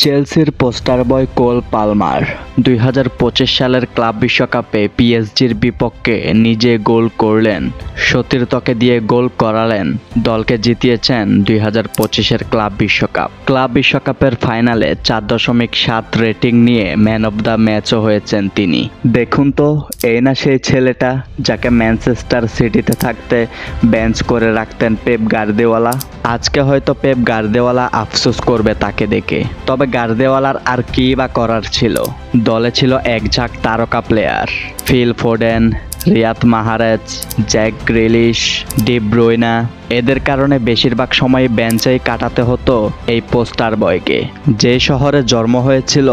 চেলসির পোস্টার বয় Cole Palmer ২০২৫ সালের club বিশ্বকাপে পিএসজির বিপক্ষে নিজে গোল করলেন, সতীর্থকে দিয়ে গোল করালেন, দলকে জিতিয়েছেন ২০২৫-এর ক্লাব বিশ্বকাপ। ক্লাব বিশ্বকাপের ফাইনালে ৪.৭ রেটিং নিয়ে ম্যান অব দ্য ম্যাচও হয়েছেন তিনি। দেখুন তো, এই না সেই ছেলেটা যাকে ম্যানচেস্টার সিটিতে থাকতে বেঞ্চ করে রাখতেন পেপ গার্দিওলা। আজকে হয়তো পেপ গার্দিওলা আফসোস করবে তাকে দেখে। তবে গার্দিওলার আর কী বা করার ছিল? দলে ছিল এক ঝাঁক তারকা player, Phil Foden, Riyad Mahrez, Jack Grealish, De Bruyne. এদের কারণে বেশিরভাগ সময় বেঞ্চেই কাটাতে হতো এই পোস্টার বয়কে। যে শহরে জন্ম হয়েছিল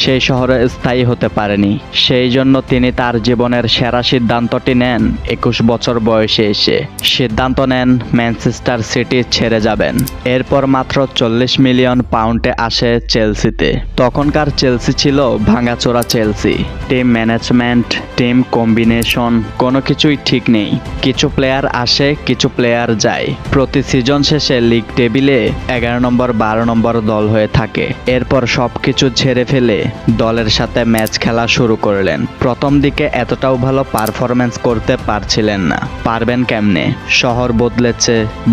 সেই শহরে স্থায়ী হতে পারেনি, সেই জন্য তিনি তার জীবনের সেরা সিদ্ধান্তটি নেন ২১ বছর বয়সে এসে। সিদ্ধান্ত নেন ম্যানচেস্টার সিটি ছেড়ে যাবেন। এরপর মাত্র ৪০ মিলিয়ন পাউন্ডে আসে চেলসিতে। তখনকার চেলসি ছিল ভাঙাচোরা Chelsea. Team management, team combination কোনো কিছুই ঠিক নেই। কিছু প্লেয়ার আসে, কিছু প্লেয়ার যায়। প্রতি সিজন শেষে লিগ টেবিলে ১১ নম্বর ১২ নম্বর দল হয়ে থাকে। এরপর সবকিছু ঝেড়ে ফেলে দলের সাথে ম্যাচ খেলা শুরু করলেন। প্রথম দিকে এতটাও ভালো পারফরম্যান্স করতে পারছিলেন না। পারবেন কেমনে? শহর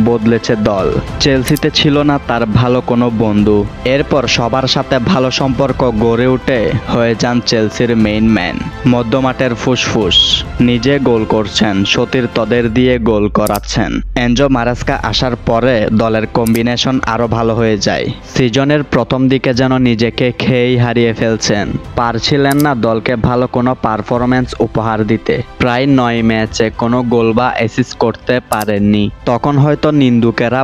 বদলেছে দল। চেলসিতে ছিল না তার ভালো কোনো বন্ধু। এরপর সবার সাথে ভালো সম্পর্ক গড়ে উঠে হয়ে যান চেলসির মেইন ম্যান, মধ্যমাঠের ফুসফুস। নিজে গোল করছেন, সতীর্থদের দিয়ে গোল করাচ্ছেন। এনজো মারেস্কা আসার পরে দলের কম্বিনেশন আরও ভালো হয়ে যায়। সিজনের প্রথম দিকে যেন নিজেকে খেয়েই হারিয়ে ফেলছেন। পারছিলেন না দলকে ভালো কোনো পারফরম্যান্স উপহার দিতে। প্রায় ৯ ম্যাচে কোনো গোল বা অ্যাসিস্ট করতে পারেননি। তখন হয়তো নিন্দুকেরা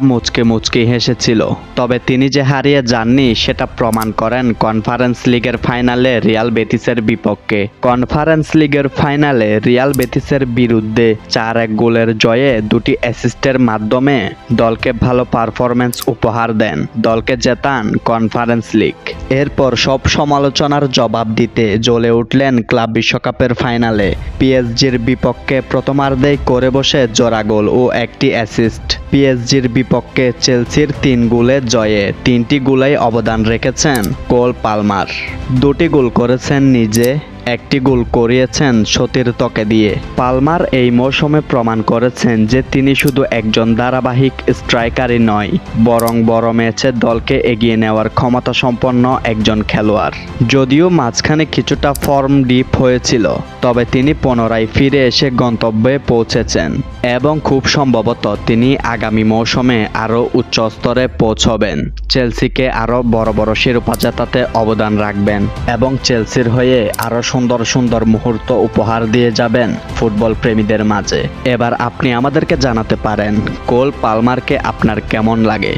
মুচকি হেসেছিল। তবে তিনি যে হারিয়ে যাননি সেটা প্রমাণ করেন কনফারেন্স লিগের ফাইনালে রিয়াল বেতিসের বিপক্ষে। কনফারেন্স লিগের ফাইনালে রিয়াল বেতিসের বিরুদ্ধে ৪-১ গোলের জয়ে ২টি অ্যাসিস্টের মাধ্যমে দলকে ভালো পারফরম্যান্স উপহার দেন, দলকে জেতান কনফারেন্স লিগ। এরপর সব সমালোচনার জবাব দিতে জ্বলে উঠলেন ক্লাব বিশ্বকাপের ফাইনালে। পিএসজির বিপক্ষে প্রথমার্ধেই করে বসে জোড়া গোল ও একটি অ্যাসিস্ট। পিএসজির বিপক্ষে চেলসির ৩ গোলে জয়ে ৩টি গোলেই অবদান রেখেছেন কোল পালমার। ২টি গোল করেছেন নিজে, একটি গোল করিয়েছেন সতীর্থকে দিয়ে। পালমার এই মৌসুমে প্রমাণ করেছেন যে তিনি শুধু একজন ধারাবাহিক স্ট্রাইকারই নয়, বরং বড় ম্যাচে দলকে এগিয়ে নেওয়ার ক্ষমতা সম্পন্ন একজন খেলোয়াড়। যদিও মাঝখানে কিছুটা ফর্ম ডিপ হয়েছিল, তবে তিনি পুনরায় ফিরে এসে গন্তব্যে পৌঁছেছেন এবং খুব সম্ভবত তিনি আগামী মৌসুমে আরও উচ্চ স্তরে পৌঁছবেন। চেলসিকে আরও বড় বড় শিরোপা জেতাতে অবদান রাখবেন এবং চেলসির হয়ে আরও সুন্দর মুহূর্ত উপহার দিয়ে যাবেন ফুটবল প্রেমীদের মাঝে। এবার আপনি আমাদেরকে জানাতে পারেন কোল পালমারকে আপনার কেমন লাগে।